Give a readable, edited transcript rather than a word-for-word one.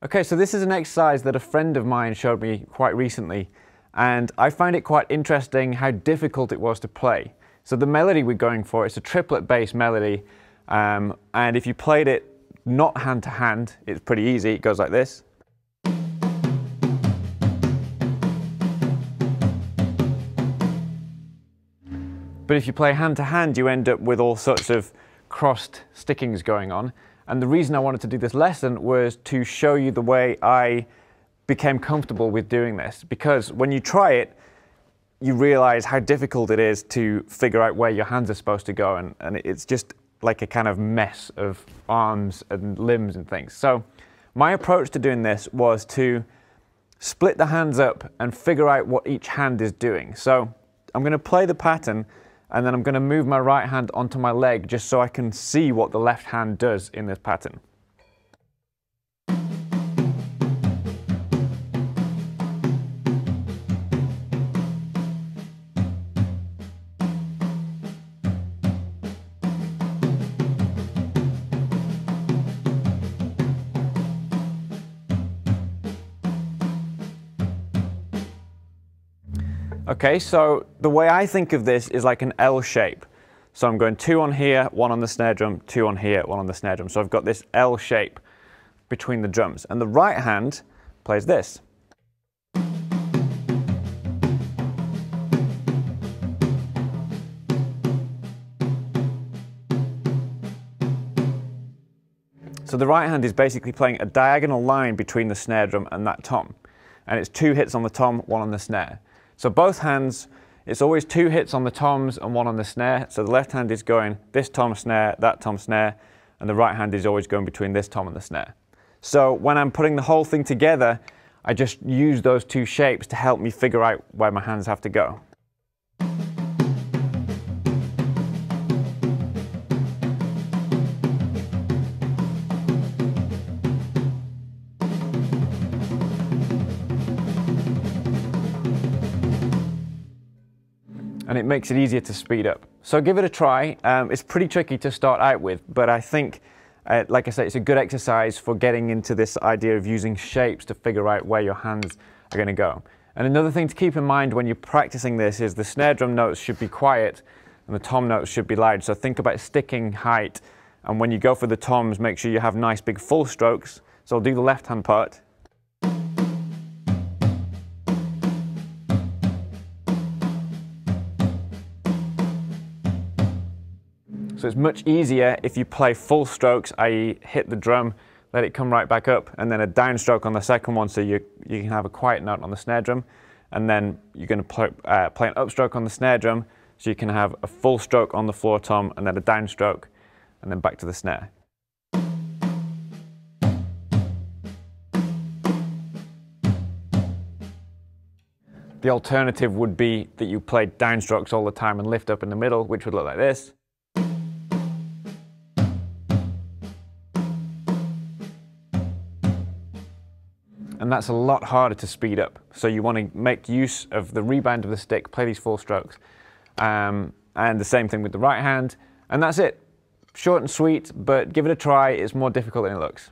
Okay, so this is an exercise that a friend of mine showed me quite recently, and I find it quite interesting how difficult it was to play. So the melody we're going for, it's a triplet-based melody, and if you played it not hand to hand, it's pretty easy. It goes like this. But if you play hand to hand, you end up with all sorts of crossed stickings going on. And the reason I wanted to do this lesson was to show you the way I became comfortable with doing this. Because when you try it, you realize how difficult it is to figure out where your hands are supposed to go. And it's just like a kind of mess of arms and limbs and things. So my approach to doing this was to split the hands up and figure out what each hand is doing. So I'm going to play the pattern, and then I'm going to move my right hand onto my leg just so I can see what the left hand does in this pattern. Okay, so the way I think of this is like an L shape. So I'm going 2 on here, 1 on the snare drum, 2 on here, 1 on the snare drum. So I've got this L shape between the drums. And the right hand plays this. So the right hand is basically playing a diagonal line between the snare drum and that tom. And it's 2 hits on the tom, 1 on the snare. So both hands, it's always 2 hits on the toms and 1 on the snare. So the left hand is going this tom snare, that tom snare, and the right hand is always going between this tom and the snare. So when I'm putting the whole thing together, I just use those 2 shapes to help me figure out where my hands have to go. And it makes it easier to speed up. So give it a try. It's pretty tricky to start out with, but I think, like I say, it's a good exercise for getting into this idea of using shapes to figure out where your hands are going to go. And another thing to keep in mind when you're practicing this is the snare drum notes should be quiet and the tom notes should be loud. So think about sticking height, and when you go for the toms, make sure you have nice big full strokes. So I'll do the left hand part. So it's much easier if you play full strokes, i.e. hit the drum, let it come right back up, and then a downstroke on the second one, so you can have a quiet note on the snare drum, and then you're going to play an upstroke on the snare drum, so you can have a full stroke on the floor tom, and then a downstroke, and then back to the snare. The alternative would be that you play downstrokes all the time and lift up in the middle, which would look like this. And that's a lot harder to speed up. So you want to make use of the rebound of the stick, play these full strokes. And the same thing with the right hand. And that's it. Short and sweet, but give it a try. It's more difficult than it looks.